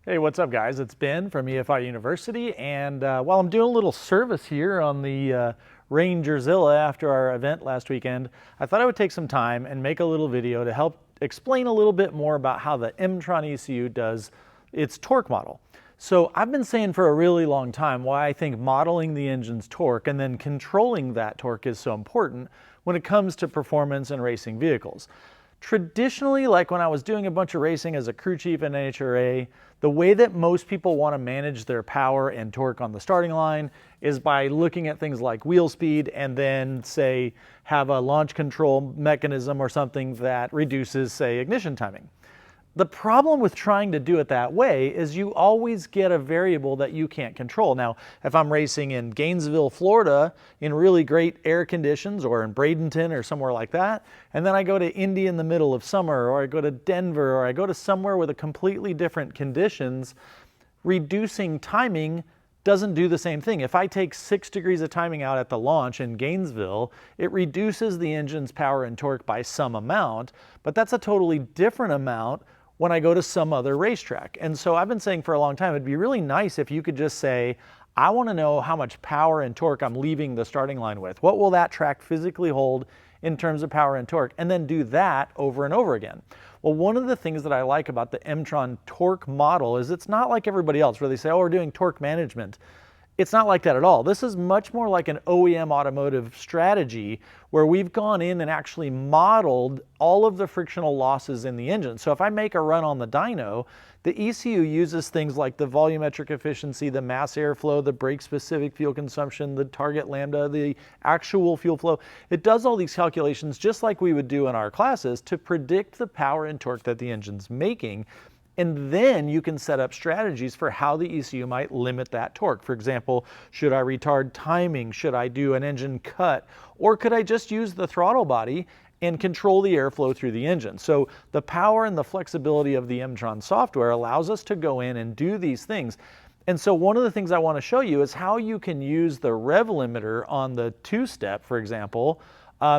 Hey, what's up, guys? It's Ben from EFI University, and while I'm doing a little service here on the Rangerzilla after our event last weekend, I thought I would take some time and make a little video to help explain a little bit more about how the Emtron ECU does its torque model. So I've been saying for a really long time why I think modeling the engine's torque and then controlling that torque is so important when it comes to performance in racing vehicles. Traditionally, like when I was doing a bunch of racing as a crew chief in NHRA, the way that most people want to manage their power and torque on the starting line is by looking at things like wheel speed and then, say, have a launch control mechanism or something that reduces, say, ignition timing. The problem with trying to do it that way is you always get a variable that you can't control. Now, if I'm racing in Gainesville, Florida, in really great air conditions, or in Bradenton or somewhere like that, and then I go to Indy in the middle of summer, or I go to Denver, or I go to somewhere with a completely different conditions, reducing timing doesn't do the same thing. If I take 6 degrees of timing out at the launch in Gainesville, it reduces the engine's power and torque by some amount, but that's a totally different amount when I go to some other racetrack. And so I've been saying for a long time, it'd be really nice if you could just say, I want to know how much power and torque I'm leaving the starting line with. What will that track physically hold in terms of power and torque? And then do that over and over again. Well, one of the things that I like about the Emtron Torque model is it's not like everybody else where they say, oh, we're doing torque management. It's not like that at all. This is much more like an OEM automotive strategy where we've gone in and actually modeled all of the frictional losses in the engine. So if I make a run on the dyno, the ECU uses things like the volumetric efficiency, the mass airflow, the brake-specific fuel consumption, the target lambda, the actual fuel flow. It does all these calculations just like we would do in our classes to predict the power and torque that the engine's making. And then you can set up strategies for how the ECU might limit that torque. For example, should I retard timing? Should I do an engine cut? Or could I just use the throttle body and control the airflow through the engine? So the power and the flexibility of the Emtron software allows us to go in and do these things. And so one of the things I want to show you is how you can use the rev limiter on the two-step, for example,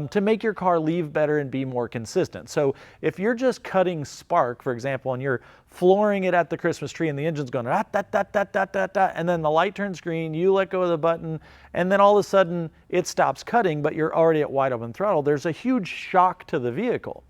to make your car leave better and be more consistent. So if you're just cutting spark, for example, and you're flooring it at the Christmas tree and the engine's going da, da, da, da, da, da, da, and then the light turns green, you let go of the button, and then all of a sudden it stops cutting, but you're already at wide open throttle, there's a huge shock to the vehicle.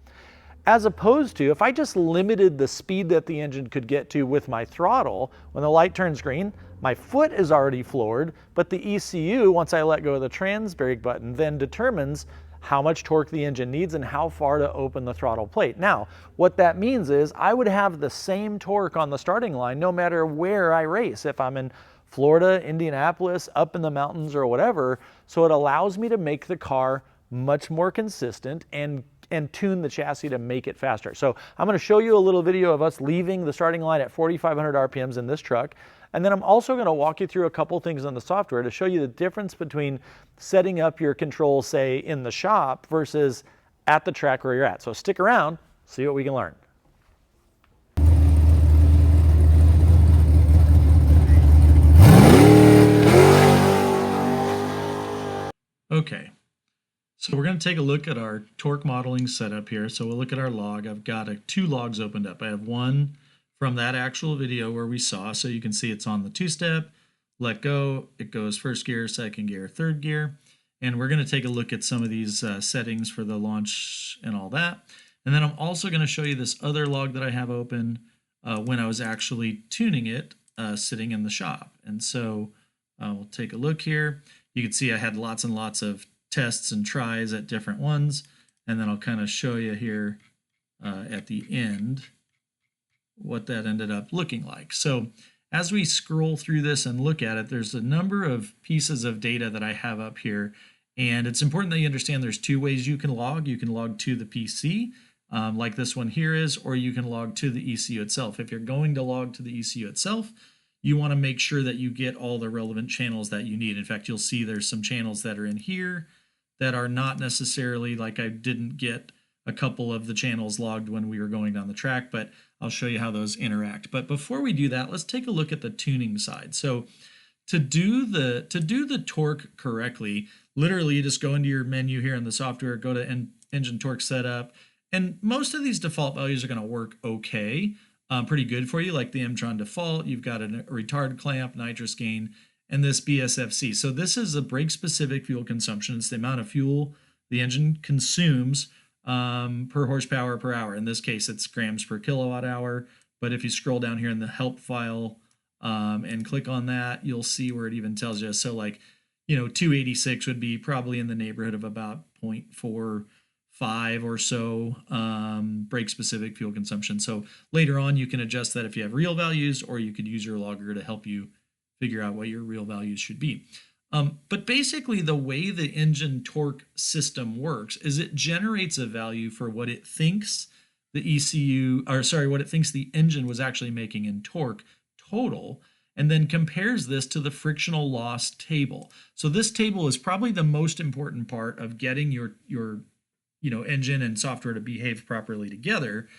As opposed to if I just limited the speed that the engine could get to with my throttle, when the light turns green, my foot is already floored, but the ECU, once I let go of the trans brake button, then determines how much torque the engine needs and how far to open the throttle plate. Now, what that means is I would have the same torque on the starting line no matter where I race. If I'm in Florida, Indianapolis, up in the mountains or whatever, so it allows me to make the car much more consistent and tune the chassis to make it faster. So I'm going to show you a little video of us leaving the starting line at 4,500 RPMs in this truck. And then I'm also going to walk you through a couple things on the software to show you the difference between setting up your controls, say, in the shop versus at the track where you're at. So stick around, see what we can learn. Okay, so we're going to take a look at our torque modeling setup here. So we'll look at our log. I've got two logs opened up. I have one from that actual video where we saw, so you can see it's on the two-step, let go, it goes first gear, second gear, third gear, and we're going to take a look at some of these settings for the launch and all that. And then I'm also going to show you this other log that I have open when I was actually tuning it sitting in the shop. And so we'll take a look here. You can see I had lots and lots of tests and tries at different ones, and then I'll kind of show you here at the end what that ended up looking like. So as we scroll through this and look at it, there's a number of pieces of data that I have up here, and it's important that you understand there's two ways you can log. You can log to the PC, like this one here is, or you can log to the ECU itself. If you're going to log to the ECU itself, you want to make sure that you get all the relevant channels that you need. In fact, you'll see there's some channels that are in here that are not necessarily, like I didn't get a couple of the channels logged when we were going down the track, but I'll show you how those interact. But before we do that, let's take a look at the tuning side. So to do the torque correctly, literally you just go into your menu here in the software, go to engine torque setup, and most of these default values are going to work okay. pretty good for you, like the Emtron default. You've got a retard clamp, nitrous gain, and this BSFC. So this is a brake-specific fuel consumption. It's the amount of fuel the engine consumes per horsepower per hour. In this case, it's grams per kilowatt hour. But if you scroll down here in the help file and click on that, you'll see where it even tells you. So like, 286 would be probably in the neighborhood of about 0.45 or so brake specific fuel consumption. So later on, you can adjust that if you have real values, or you could use your logger to help you figure out what your real values should be. But basically, the way the engine torque system works is it generates a value for what it thinks the ECU, or sorry, what it thinks the engine was actually making in torque total, and then compares this to the frictional loss table. So this table is probably the most important part of getting your engine and software to behave properly together,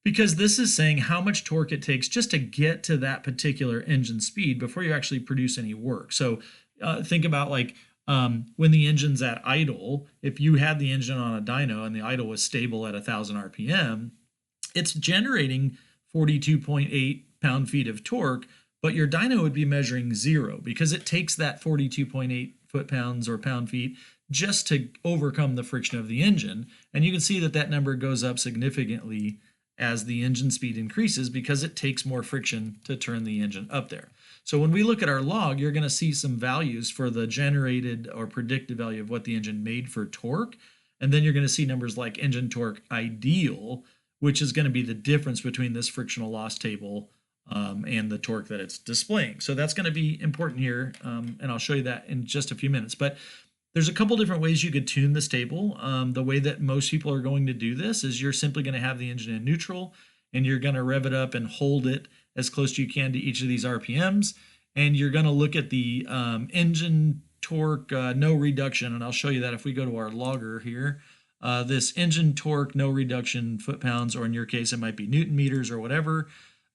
because this is saying how much torque it takes just to get to that particular engine speed before you actually produce any work. So think about like when the engine's at idle, if you had the engine on a dyno and the idle was stable at 1,000 RPM, it's generating 42.8 pound-feet of torque, but your dyno would be measuring 0 because it takes that 42.8 foot-pounds or pound-feet just to overcome the friction of the engine. And you can see that that number goes up significantly as the engine speed increases because it takes more friction to turn the engine up there. So when we look at our log, you're going to see some values for the generated or predicted value of what the engine made for torque. And then you're going to see numbers like engine torque ideal, which is going to be the difference between this frictional loss table and the torque that it's displaying. So that's going to be important here, and I'll show you that in just a few minutes. But there's a couple different ways you could tune this table. The way that most people are going to do this is you're simply going to have the engine in neutral, and you're going to rev it up and hold it as close as you can to each of these RPMs. And you're going to look at the engine torque no reduction, and I'll show you that if we go to our logger here. This engine torque no reduction foot-pounds, or in your case, it might be Newton meters or whatever.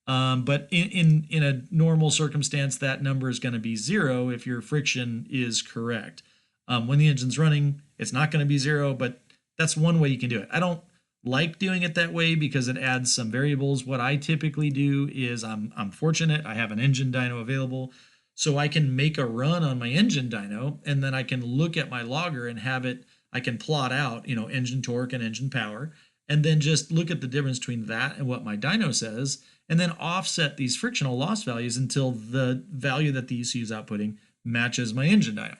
But in a normal circumstance, that number is going to be 0 if your friction is correct. When the engine's running, it's not going to be 0, but that's one way you can do it. I don't like doing it that way because it adds some variables. What I typically do is I'm fortunate. I have an engine dyno available, so I can make a run on my engine dyno, and then I can look at my logger and have it, I can plot out, engine torque and engine power, and then just look at the difference between that and what my dyno says, and then offset these frictional loss values until the value that the ECU is outputting matches my engine dyno.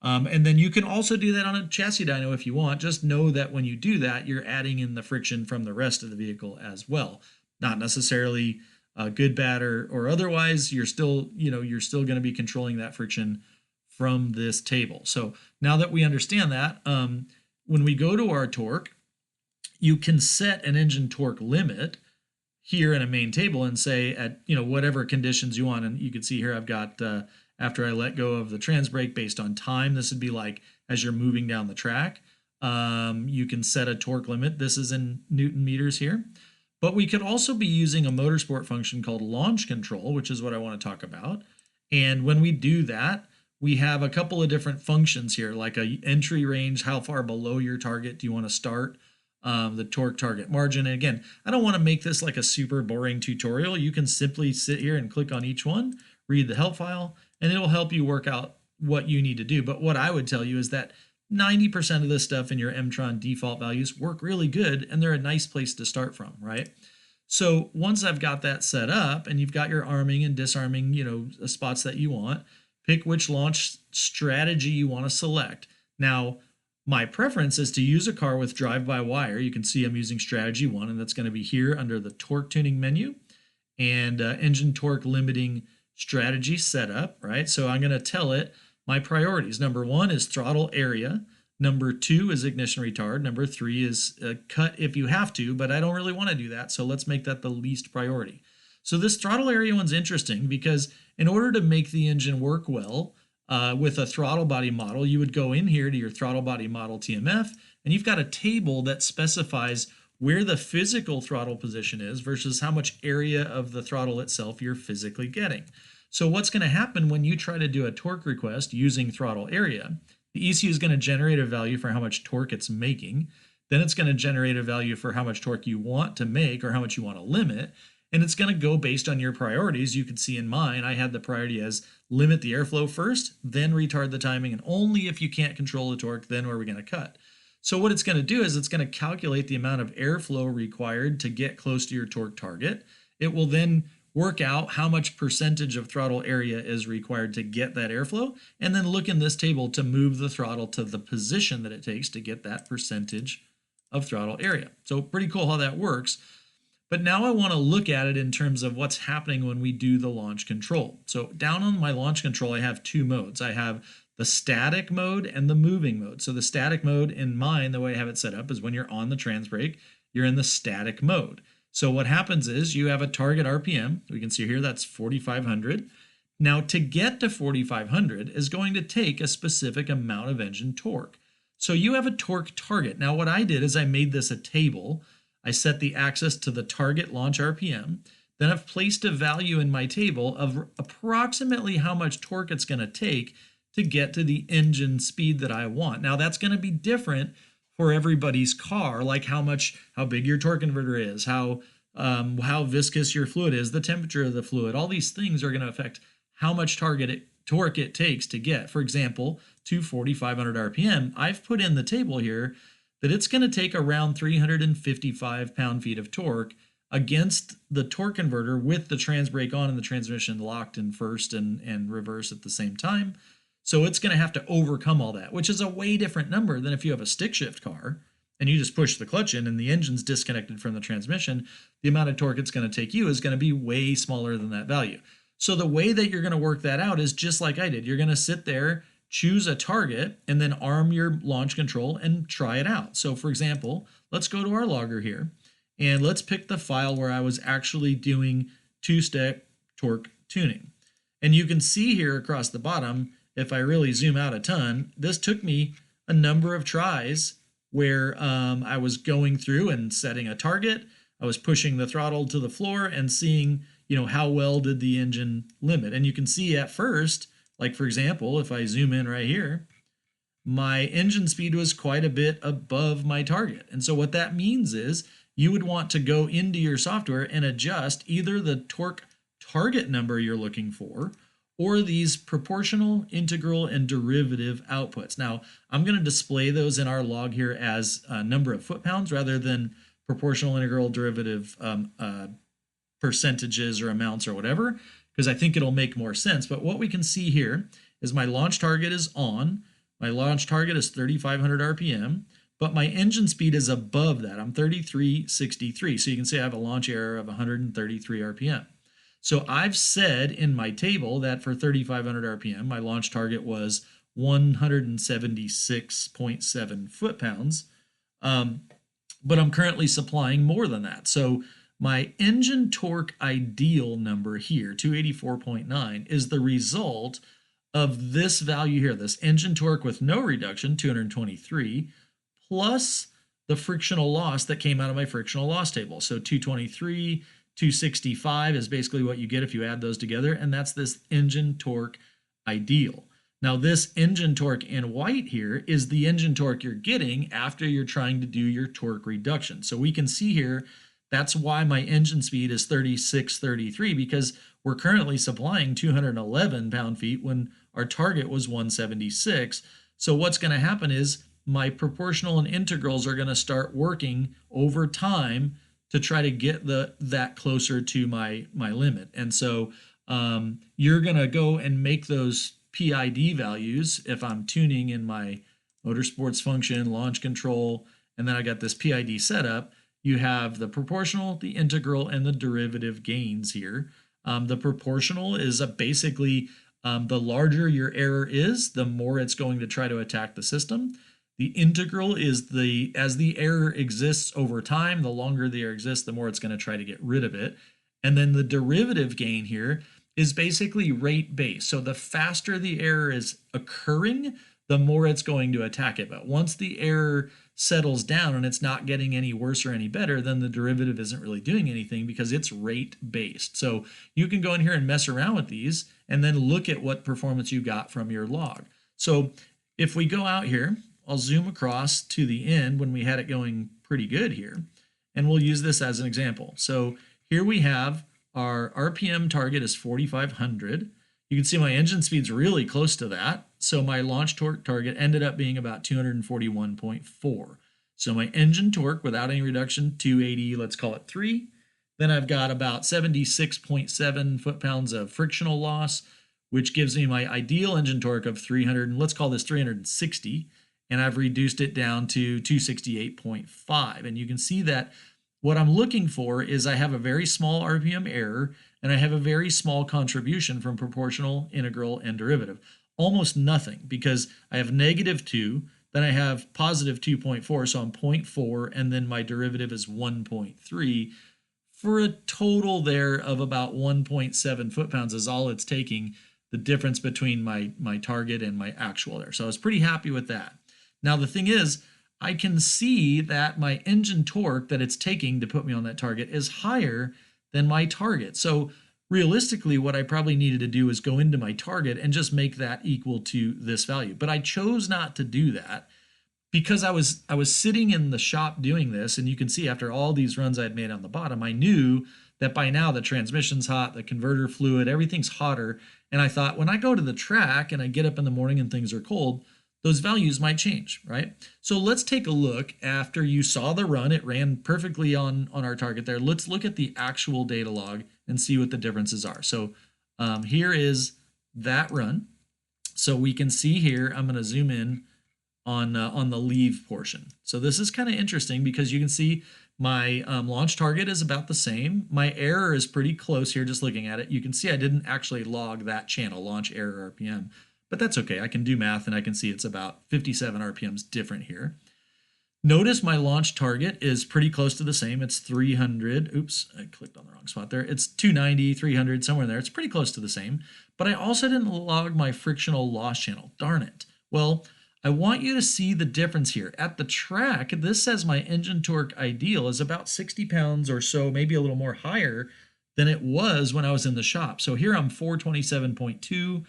And then you can also do that on a chassis dyno if you want. Just know that when you do that, you're adding in the friction from the rest of the vehicle as well. Not necessarily good, bad, or otherwise. You're still going to be controlling that friction from this table. So now that we understand that, when we go to our torque, you can set an engine torque limit here in a main table and say at whatever conditions you want. And you can see here I've got after I let go of the trans brake based on time, this would be like as you're moving down the track. You can set a torque limit. This is in Newton meters here. But we could also be using a motorsport function called launch control, which is what I want to talk about. And when we do that, we have a couple of different functions here, like a entry range, how far below your target do you want to start, the torque target margin. And again, I don't want to make this like a super boring tutorial. You can simply sit here and click on each one, read the help file, and it'll help you work out what you need to do. But what I would tell you is that 90% of this stuff in your Emtron default values work really good, and they're a nice place to start from, right? So once I've got that set up and you've got your arming and disarming, spots that you want, pick which launch strategy you want to select. Now, my preference is to use a car with drive-by-wire. You can see I'm using strategy 1, and that's going to be here under the torque tuning menu and engine torque limiting strategy setup, right? So I'm going to tell it my priorities. Number 1 is throttle area. Number 2 is ignition retard. Number 3 is cut if you have to, but I don't really want to do that. So let's make that the least priority. So this throttle area one's interesting because in order to make the engine work well with a throttle body model, you would go in here to your throttle body model TMF, and you've got a table that specifies where the physical throttle position is versus how much area of the throttle itself you're physically getting. So what's going to happen when you try to do a torque request using throttle area, the ECU is going to generate a value for how much torque it's making. Then it's going to generate a value for how much torque you want to make or how much you want to limit. And it's going to go based on your priorities. You can see in mine, I had the priority as limit the airflow first, then retard the timing, and only if you can't control the torque, then are we going to cut. So what it's going to do is it's going to calculate the amount of airflow required to get close to your torque target. It will then work out how much percentage of throttle area is required to get that airflow, and then look in this table to move the throttle to the position that it takes to get that percentage of throttle area. So pretty cool how that works. But now I want to look at it in terms of what's happening when we do the launch control. So down on my launch control, I have two modes. I have the static mode and the moving mode. So the static mode in mine, the way I have it set up, is when you're on the trans brake, you're in the static mode. So what happens is you have a target RPM. We can see here that's 4,500. Now to get to 4,500 is going to take a specific amount of engine torque. So you have a torque target. Now what I did is I made this a table. I set the axis to the target launch RPM. Then I've placed a value in my table of approximately how much torque it's going to take to get to the engine speed that I want. Now that's going to be different for everybody's car, like how big your torque converter is, how viscous your fluid is, the temperature of the fluid. All these things are going to affect how much torque it takes to get. For example, to 4,500 RPM, I've put in the table here that it's going to take around 355 pound-feet of torque against the torque converter with the trans brake on and the transmission locked in first and reverse at the same time. So it's going to have to overcome all that, which is a way different number than if you have a stick shift car and you just push the clutch in and the engine's disconnected from the transmission. The amount of torque it's going to take you is going to be way smaller than that value. So the way that you're going to work that out is just like I did. You're going to sit there, choose a target, and then arm your launch control and try it out. So for example, let's go to our logger here and let's pick the file where I was actually doing two-step torque tuning. And you can see here across the bottom, if I really zoom out a ton, this took me a number of tries where I was going through and setting a target. I was pushing the throttle to the floor and seeing, how well did the engine limit. And you can see at first, like for example, if I zoom in right here, my engine speed was quite a bit above my target. And so what that means is you would want to go into your software and adjust either the torque target number you're looking for or these proportional, integral, and derivative outputs. Now, I'm going to display those in our log here as a number of foot-pounds rather than proportional, integral, derivative percentages or amounts or whatever, because I think it'll make more sense. But what we can see here is my launch target is on. My launch target is 3,500 RPM, but my engine speed is above that. I'm 3363. So you can see I have a launch error of 133 RPM. So I've said in my table that for 3,500 RPM, my launch target was 176.7 foot-pounds, but I'm currently supplying more than that. So my engine torque ideal number here, 284.9, is the result of this value here, this engine torque with no reduction, 223, plus the frictional loss that came out of my frictional loss table. So 223, 265 is basically what you get if you add those together, and that's this engine torque ideal. Now this engine torque in white here is the engine torque you're getting after you're trying to do your torque reduction. So we can see here that's why my engine speed is 3633, because we're currently supplying 211 pound-feet when our target was 176. So what's going to happen is my proportional and integrals are going to start working over time to try to get that closer to my limit. And so you're going to go and make those PID values if I'm tuning in my motorsports function, launch control, and then I got this PID setup. You have the proportional, the integral, and the derivative gains here. The proportional is basically the larger your error is, the more it's going to try to attack the system. The integral is as the error exists over time, the longer the error exists, the more it's going to try to get rid of it. And then the derivative gain here is basically rate based. So the faster the error is occurring, the more it's going to attack it. But once the error settles down and it's not getting any worse or any better, then the derivative isn't really doing anything because it's rate based. So you can go in here and mess around with these and then look at what performance you got from your log. So if we go out here, I'll zoom across to the end when we had it going pretty good here, and we'll use this as an example. So here we have our RPM target is 4,500. You can see my engine speed's really close to that. So my launch torque target ended up being about 241.4. So my engine torque without any reduction, 280, let's call it 3. Then I've got about 76.7 foot-pounds of frictional loss, which gives me my ideal engine torque of 300, and let's call this 360, and I've reduced it down to 268.5. And you can see that what I'm looking for is I have a very small RPM error, and I have a very small contribution from proportional, integral, and derivative. Almost nothing, because I have -2, then I have positive 2.4, so I'm 0.4, and then my derivative is 1.3, for a total there of about 1.7 foot-pounds is all it's taking, the difference between my target and my actual there. So I was pretty happy with that. Now the thing is, I can see that my engine torque that it's taking to put me on that target is higher than my target. So realistically, what I probably needed to do is go into my target and just make that equal to this value. But I chose not to do that because I was sitting in the shop doing this, and you can see after all these runs I had made on the bottom, I knew that by now the transmission's hot, the converter fluid, everything's hotter. And I thought, when I go to the track and I get up in the morning and things are cold, those values might change, right? So let's take a look after you saw the run. It ran perfectly on our target there. Let's look at the actual data log and see what the differences are. So here is that run. So we can see here, I'm going to zoom in on the leave portion. So this is kind of interesting because you can see my launch target is about the same. My error is pretty close here, just looking at it. You can see I didn't actually log that channel, launch error RPM. But that's okay. I can do math and I can see it's about 57 RPMs different here. Notice my launch target is pretty close to the same. It's 300. Oops, I clicked on the wrong spot there. It's 290, 300, somewhere in there. It's pretty close to the same. But I also didn't log my frictional loss channel. Darn it. Well, I want you to see the difference here. At the track, this says my engine torque ideal is about 60 pounds or so, maybe a little more higher than it was when I was in the shop. So here I'm 427.2.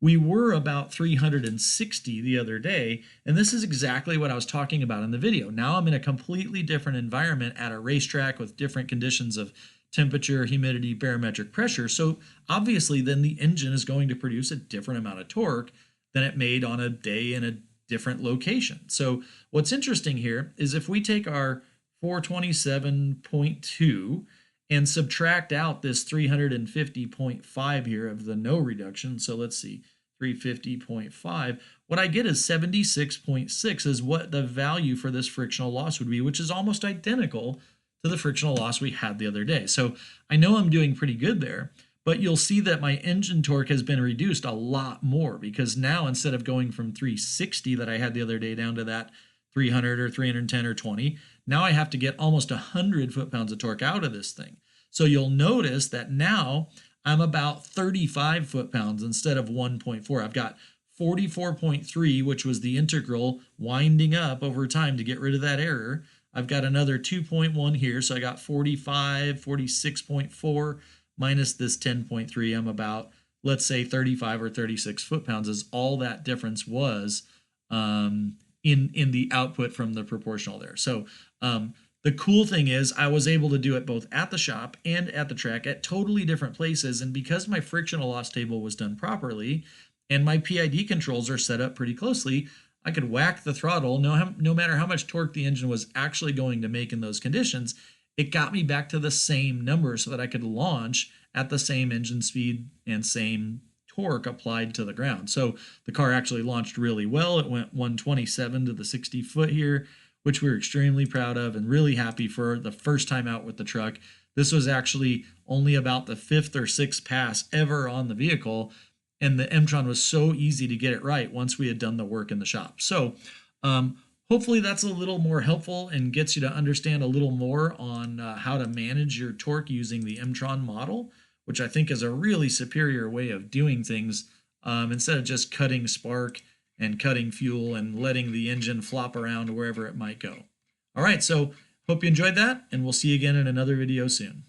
We were about 360 the other day, and this is exactly what I was talking about in the video. Now I'm in a completely different environment at a racetrack with different conditions of temperature, humidity, barometric pressure. So obviously then the engine is going to produce a different amount of torque than it made on a day in a different location. So what's interesting here is if we take our 427.2 and subtract out this 350.5 here of the no reduction. So let's see, 350.5. What I get is 76.6 is what the value for this frictional loss would be, which is almost identical to the frictional loss we had the other day. So I know I'm doing pretty good there, but you'll see that my engine torque has been reduced a lot more because now instead of going from 360 that I had the other day down to that 300 or 310 or 20, now I have to get almost 100 foot-pounds of torque out of this thing. So you'll notice that now I'm about 35 foot-pounds instead of 1.4. I've got 44.3, which was the integral winding up over time to get rid of that error. I've got another 2.1 here, so I got 45, 46.4 minus this 10.3. I'm about, let's say, 35 or 36 foot-pounds is all that difference was in the output from the proportional there. So the cool thing is I was able to do it both at the shop and at the track at totally different places. And because my frictional loss table was done properly and my PID controls are set up pretty closely, I could whack the throttle no matter how much torque the engine was actually going to make in those conditions. It got me back to the same number so that I could launch at the same engine speed and same torque applied to the ground. So the car actually launched really well. It went 127 to the 60 foot here, which we were extremely proud of and really happy for the first time out with the truck. This was actually only about the 5th or 6th pass ever on the vehicle, and the Emtron was so easy to get it right once we had done the work in the shop. So hopefully that's a little more helpful and gets you to understand a little more on how to manage your torque using the Emtron model, which I think is a really superior way of doing things instead of just cutting spark and cutting fuel and letting the engine flop around wherever it might go. All right, so hope you enjoyed that, and we'll see you again in another video soon.